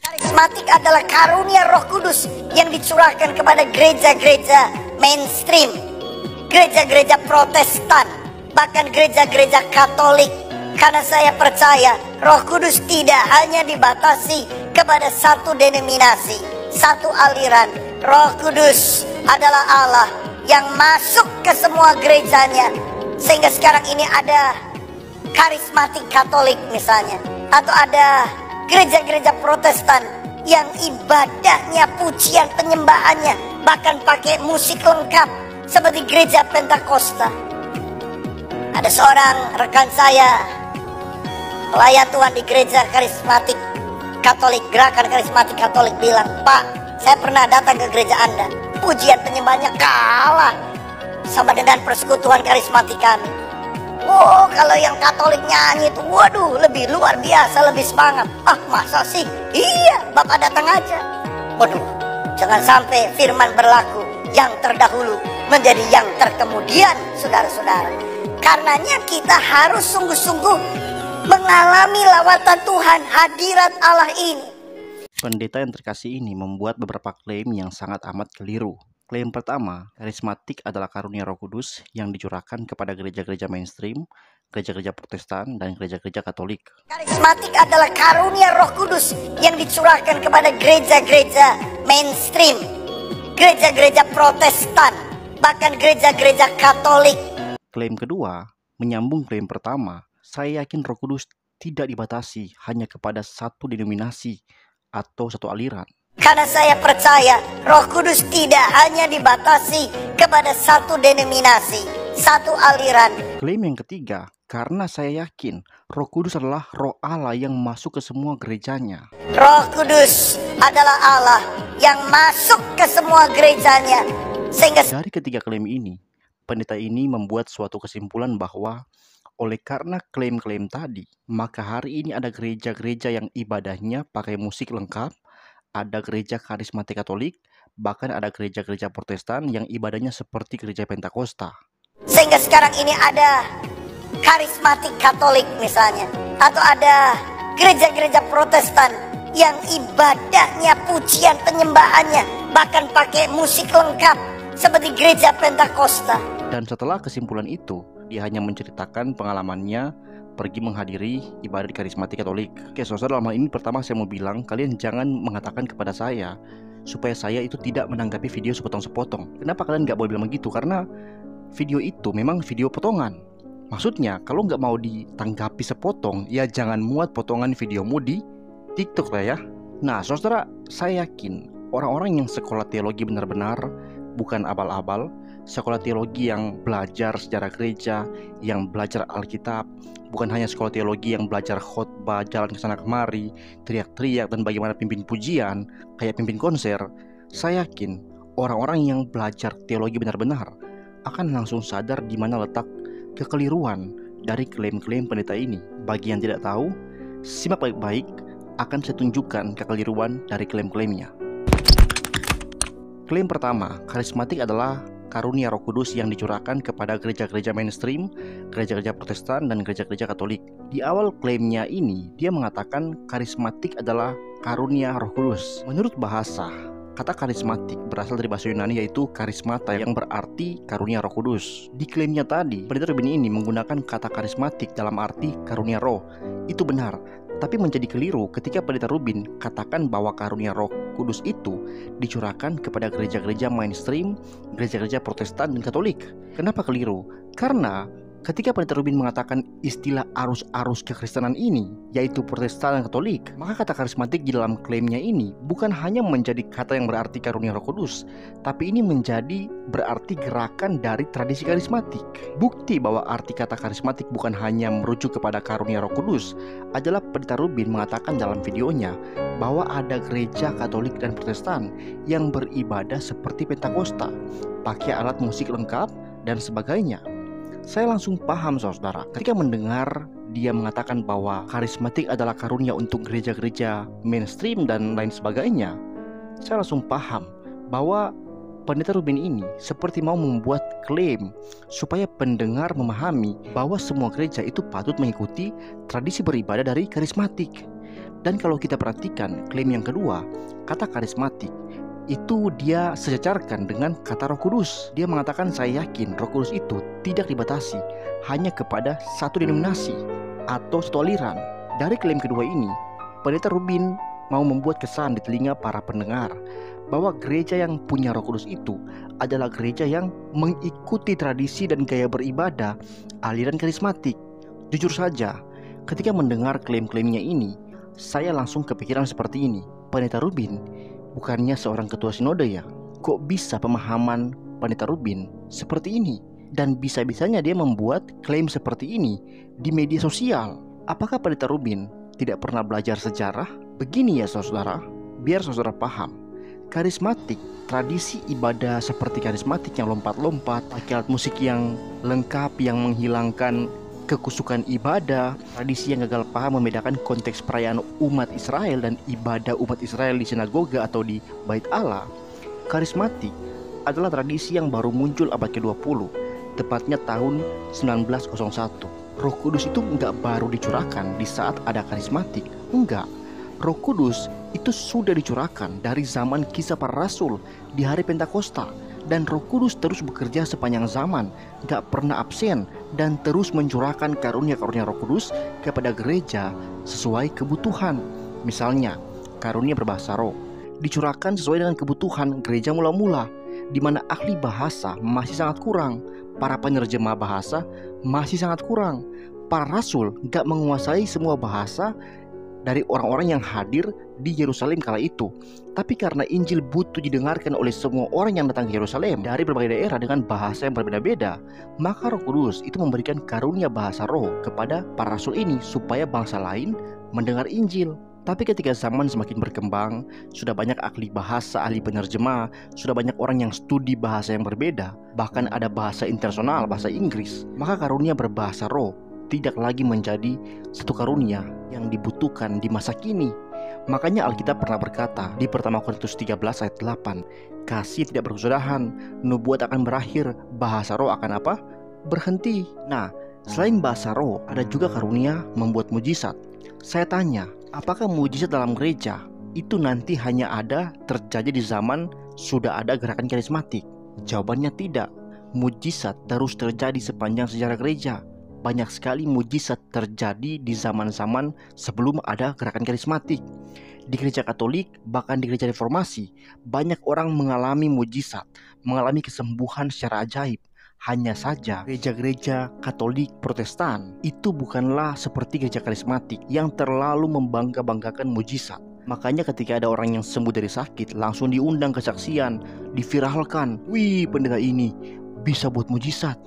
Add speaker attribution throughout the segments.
Speaker 1: Karismatik adalah karunia Roh Kudus yang dicurahkan kepada gereja-gereja mainstream, gereja-gereja Protestan, bahkan gereja-gereja Katolik. Karena saya percaya Roh Kudus tidak hanya dibatasi kepada satu denominasi, satu aliran. Roh Kudus adalah Allah yang masuk ke semua gerejanya. Sehingga sekarang ini ada karismatik Katolik misalnya, atau ada gereja-gereja Protestan yang ibadahnya, pujian penyembahannya bahkan pakai musik lengkap seperti gereja Pentakosta. Ada seorang rekan saya, pelayan Tuhan di gereja karismatik Katolik, gerakan karismatik Katolik, bilang, "Pak, saya pernah datang ke gereja Anda, pujian penyembahannya kalah sama dengan persekutuan karismatik kami. Oh, kalau yang Katolik nyanyi itu, waduh, lebih luar biasa, lebih semangat." Ah, masa sih? Iya, Bapak datang aja. Waduh, jangan sampai firman berlaku, yang terdahulu menjadi yang terkemudian, saudara-saudara. Karenanya kita harus sungguh-sungguh mengalami lawatan Tuhan, hadirat Allah ini.
Speaker 2: Pendeta yang terkasih ini membuat beberapa klaim yang sangat amat keliru. Klaim pertama, karismatik adalah karunia Roh Kudus yang dicurahkan kepada gereja-gereja mainstream, gereja-gereja Protestan, dan gereja-gereja Katolik.
Speaker 1: Karismatik adalah karunia Roh Kudus yang dicurahkan kepada gereja-gereja mainstream, gereja-gereja Protestan, bahkan gereja-gereja Katolik.
Speaker 2: Klaim kedua, menyambung klaim pertama, saya yakin Roh Kudus tidak dibatasi hanya kepada satu denominasi atau satu aliran.
Speaker 1: Karena saya percaya Roh Kudus tidak hanya dibatasi kepada satu denominasi, satu aliran.
Speaker 2: Klaim yang ketiga, karena saya yakin Roh Kudus adalah Roh Allah yang masuk ke semua gerejanya.
Speaker 1: Roh Kudus adalah Allah yang masuk ke semua gerejanya. Sehingga
Speaker 2: dari ketiga klaim ini, pendeta ini membuat suatu kesimpulan bahwa oleh karena klaim-klaim tadi, maka hari ini ada gereja-gereja yang ibadahnya pakai musik lengkap, ada gereja karismatik Katolik, bahkan ada gereja-gereja Protestan yang ibadahnya seperti gereja Pentakosta.
Speaker 1: Sehingga sekarang ini ada karismatik Katolik misalnya, atau ada gereja-gereja Protestan yang ibadahnya, pujian penyembahannya bahkan pakai musik lengkap seperti gereja Pentakosta.
Speaker 2: Dan setelah kesimpulan itu, dia hanya menceritakan pengalamannya pergi menghadiri ibadah di karismatik Katolik. Oke, saudara, dalam hal ini pertama saya mau bilang, kalian jangan mengatakan kepada saya supaya saya itu tidak menanggapi video sepotong-sepotong. Kenapa kalian nggak boleh bilang begitu? Karena video itu memang video potongan. Maksudnya, kalau nggak mau ditanggapi sepotong, ya jangan muat potongan videomu di TikTok lah ya. Nah, saudara, saya yakin orang-orang yang sekolah teologi benar-benar, bukan abal-abal, sekolah teologi yang belajar sejarah gereja, yang belajar Alkitab, bukan hanya sekolah teologi yang belajar khotbah, jalan ke sana kemari, teriak-teriak dan bagaimana pimpin pujian, kayak pimpin konser. Saya yakin orang-orang yang belajar teologi benar-benar akan langsung sadar di mana letak kekeliruan dari klaim-klaim pendeta ini. Bagi yang tidak tahu, simak baik-baik, akan saya tunjukkan kekeliruan dari klaim-klaimnya. Klaim pertama, karismatik adalah karunia Roh Kudus yang dicurahkan kepada gereja-gereja mainstream, gereja-gereja Protestan, dan gereja-gereja Katolik. Di awal klaimnya ini, dia mengatakan karismatik adalah karunia Roh Kudus. Menurut bahasa, kata karismatik berasal dari bahasa Yunani yaitu karismata yang berarti karunia Roh Kudus. Di klaimnya tadi, pendeta Ruben ini menggunakan kata karismatik dalam arti karunia roh. Itu benar, tapi menjadi keliru ketika pendeta Ruben katakan bahwa karunia Roh Kudus itu dicurahkan kepada gereja-gereja mainstream, gereja-gereja Protestan dan Katolik. Kenapa keliru? Karena ketika pendeta Ruben mengatakan istilah arus-arus kekristenan ini, yaitu Protestan dan Katolik, maka kata karismatik di dalam klaimnya ini bukan hanya menjadi kata yang berarti karunia Roh Kudus, tapi ini menjadi berarti gerakan dari tradisi karismatik. Bukti bahwa arti kata karismatik bukan hanya merujuk kepada karunia Roh Kudus adalah pendeta Ruben mengatakan dalam videonya bahwa ada gereja Katolik dan Protestan yang beribadah seperti Pentakosta, pakai alat musik lengkap dan sebagainya. Saya langsung paham, saudara, ketika mendengar dia mengatakan bahwa karismatik adalah karunia untuk gereja-gereja mainstream dan lain sebagainya. Saya langsung paham bahwa pendeta Ruben ini seperti mau membuat klaim supaya pendengar memahami bahwa semua gereja itu patut mengikuti tradisi beribadah dari karismatik. Dan kalau kita perhatikan klaim yang kedua, kata karismatik, itu dia sejajarkan dengan kata Roh Kudus. Dia mengatakan, saya yakin Roh Kudus itu tidak dibatasi hanya kepada satu denominasi atau satu aliran. Dari klaim kedua ini, Pendeta Rubin mau membuat kesan di telinga para pendengar bahwa gereja yang punya Roh Kudus itu adalah gereja yang mengikuti tradisi dan gaya beribadah aliran karismatik. Jujur saja, ketika mendengar klaim-klaimnya ini, saya langsung kepikiran seperti ini. Pendeta Rubin bukannya seorang ketua sinode ya? Kok bisa pemahaman Pendeta Rubin seperti ini? Dan bisa-bisanya dia membuat klaim seperti ini di media sosial. Apakah Pendeta Rubin tidak pernah belajar sejarah? Begini ya saudara, biar saudara paham. Karismatik, tradisi ibadah seperti karismatik yang lompat-lompat, pakai alat musik yang lengkap yang menghilangkan kekusukan ibadah, tradisi yang gagal paham membedakan konteks perayaan umat Israel dan ibadah umat Israel di sinagoga atau di bait Allah. Karismatik adalah tradisi yang baru muncul abad ke-20, tepatnya tahun 1901. Roh Kudus itu enggak baru dicurahkan di saat ada karismatik, enggak. Roh Kudus itu sudah dicurahkan dari zaman Kisah Para Rasul di hari Pentakosta. Dan Roh Kudus terus bekerja sepanjang zaman, gak pernah absen, dan terus mencurahkan karunia-karunia Roh Kudus kepada gereja sesuai kebutuhan. Misalnya, karunia berbahasa roh dicurahkan sesuai dengan kebutuhan gereja mula-mula, di mana ahli bahasa masih sangat kurang, para penerjemah bahasa masih sangat kurang, para rasul gak menguasai semua bahasa dari orang-orang yang hadir di Yerusalem kala itu. Tapi karena Injil butuh didengarkan oleh semua orang yang datang ke Yerusalem dari berbagai daerah dengan bahasa yang berbeda-beda, maka Roh Kudus itu memberikan karunia bahasa roh kepada para rasul ini supaya bangsa lain mendengar Injil. Tapi ketika zaman semakin berkembang, sudah banyak ahli bahasa, ahli penerjemah, sudah banyak orang yang studi bahasa yang berbeda, bahkan ada bahasa internasional, bahasa Inggris, maka karunia berbahasa roh tidak lagi menjadi satu karunia yang dibutuhkan di masa kini. Makanya Alkitab pernah berkata di pertama Korintus 13 ayat 8, kasih tidak berkesudahan, nubuat akan berakhir, bahasa roh akan apa? Berhenti. Nah, selain bahasa roh, ada juga karunia membuat mujizat. Saya tanya, apakah mujizat dalam gereja itu nanti hanya ada terjadi di zaman sudah ada gerakan karismatik? Jawabannya tidak. Mujizat terus terjadi sepanjang sejarah gereja. Banyak sekali mujizat terjadi di zaman-zaman sebelum ada gerakan karismatik. Di gereja Katolik, bahkan di gereja Reformasi, banyak orang mengalami mujizat, mengalami kesembuhan secara ajaib. Hanya saja gereja-gereja Katolik Protestan itu bukanlah seperti gereja karismatik yang terlalu membangga-banggakan mujizat. Makanya ketika ada orang yang sembuh dari sakit, langsung diundang kesaksian, diviralkan. Wih, pendeta ini bisa buat mujizat.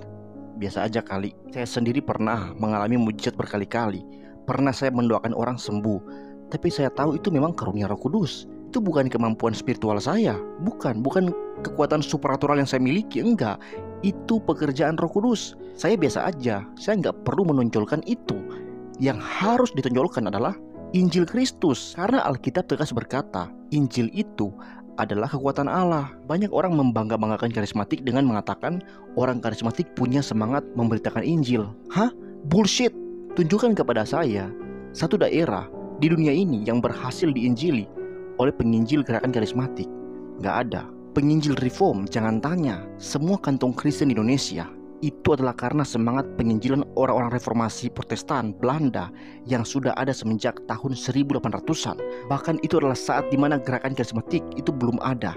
Speaker 2: Biasa aja kali. Saya sendiri pernah mengalami mujizat berkali-kali. Pernah saya mendoakan orang sembuh. Tapi saya tahu itu memang karunia Roh Kudus. Itu bukan kemampuan spiritual saya. Bukan kekuatan supernatural yang saya miliki. Enggak. Itu pekerjaan Roh Kudus. Saya biasa aja. Saya nggak perlu menonjolkan itu. Yang harus ditonjolkan adalah Injil Kristus. Karena Alkitab tegas berkata, Injil itu adalah kekuatan Allah. Banyak orang membangga-banggakan karismatik dengan mengatakan orang karismatik punya semangat memberitakan Injil. Hah? Bullshit. Tunjukkan kepada saya satu daerah di dunia ini yang berhasil diinjili oleh penginjil gerakan karismatik. Gak ada. Penginjil reform, jangan tanya. Semua kantong Kristen di Indonesia itu adalah karena semangat penginjilan orang-orang reformasi Protestan Belanda yang sudah ada semenjak tahun 1800-an. Bahkan itu adalah saat dimana gerakan karismatik itu belum ada.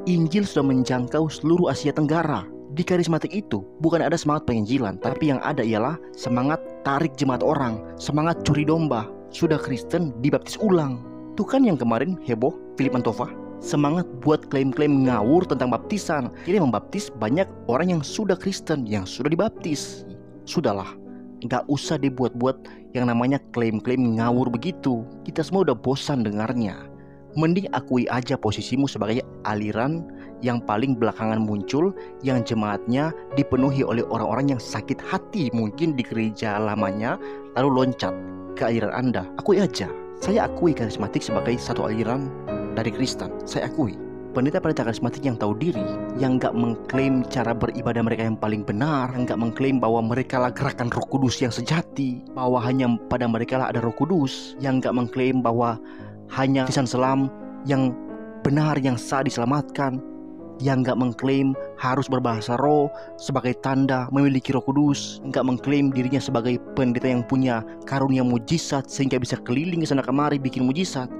Speaker 2: Injil sudah menjangkau seluruh Asia Tenggara. Di karismatik itu bukan ada semangat penginjilan, tapi yang ada ialah semangat tarik jemaat orang, semangat curi domba. Sudah Kristen dibaptis ulang. Tuh kan yang kemarin heboh, Philip Mantova. Semangat buat klaim-klaim ngawur tentang baptisan. Jadi membaptis banyak orang yang sudah Kristen, yang sudah dibaptis. Sudahlah, gak usah dibuat-buat yang namanya klaim-klaim ngawur begitu. Kita semua udah bosan dengarnya. Mending akui aja posisimu sebagai aliran yang paling belakangan muncul, yang jemaatnya dipenuhi oleh orang-orang yang sakit hati mungkin di gereja lamanya, lalu loncat ke aliran Anda. Akui aja. Saya akui karismatik sebagai satu aliran dari Kristen, saya akui. Pendeta-pendeta karismatik yang tahu diri, yang gak mengklaim cara beribadah mereka yang paling benar, yang gak mengklaim bahwa mereka lah gerakan Roh Kudus yang sejati, bahwa hanya pada mereka lah ada Roh Kudus, yang gak mengklaim bahwa hanya lisan selam yang benar, yang sah diselamatkan, yang gak mengklaim harus berbahasa roh sebagai tanda memiliki Roh Kudus, gak mengklaim dirinya sebagai pendeta yang punya karunia mujizat sehingga bisa keliling ke sana kemari bikin mujizat.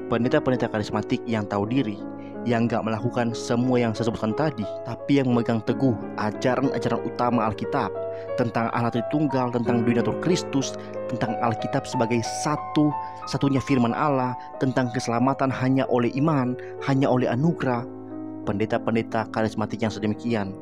Speaker 2: Pendeta-pendeta karismatik yang tahu diri, yang gak melakukan semua yang saya sebutkan tadi, tapi yang memegang teguh ajaran-ajaran utama Alkitab tentang Allah Tritunggal, tentang Dunatur Kristus, tentang Alkitab sebagai satu-satunya firman Allah, tentang keselamatan hanya oleh iman, hanya oleh anugerah. Pendeta-pendeta karismatik yang sedemikian,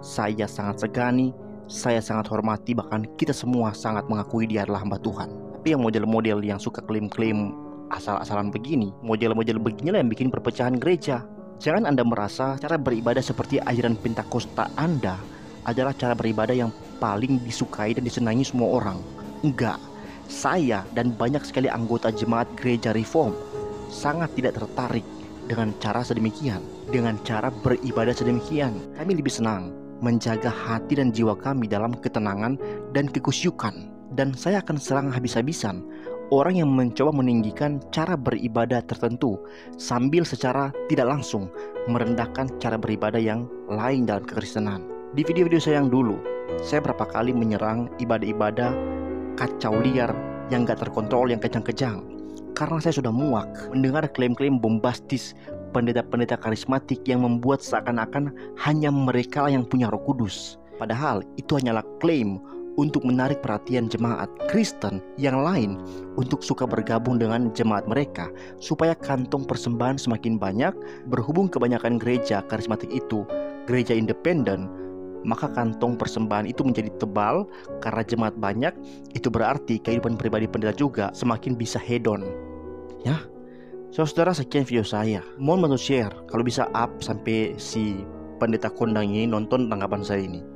Speaker 2: saya sangat segani, saya sangat hormati, bahkan kita semua sangat mengakui dia adalah hamba Tuhan. Tapi yang model-model yang suka klaim-klaim asal-asalan begini, model-model beginilah yang bikin perpecahan gereja. Jangan Anda merasa cara beribadah seperti ajaran Pentakosta Anda adalah cara beribadah yang paling disukai dan disenangi semua orang. Enggak, saya dan banyak sekali anggota jemaat gereja Reform sangat tidak tertarik dengan cara sedemikian, dengan cara beribadah sedemikian. Kami lebih senang menjaga hati dan jiwa kami dalam ketenangan dan kekusyukan. Dan saya akan serang habis-habisan orang yang mencoba meninggikan cara beribadah tertentu sambil secara tidak langsung merendahkan cara beribadah yang lain dalam kekristenan. Di video-video saya yang dulu, saya berapa kali menyerang ibadah-ibadah kacau liar yang gak terkontrol, yang kejang-kejang, karena saya sudah muak mendengar klaim-klaim bombastis pendeta-pendeta karismatik yang membuat seakan-akan hanya mereka yang punya Roh Kudus. Padahal itu hanyalah klaim untuk menarik perhatian jemaat Kristen yang lain untuk suka bergabung dengan jemaat mereka, supaya kantong persembahan semakin banyak. Berhubung kebanyakan gereja karismatik itu gereja independen, maka kantong persembahan itu menjadi tebal. Karena jemaat banyak, itu berarti kehidupan pribadi pendeta juga semakin bisa hedon. Ya, saudara, sekian video saya. Mohon bantu share, kalau bisa up sampai si pendeta kondang ini nonton tanggapan saya ini.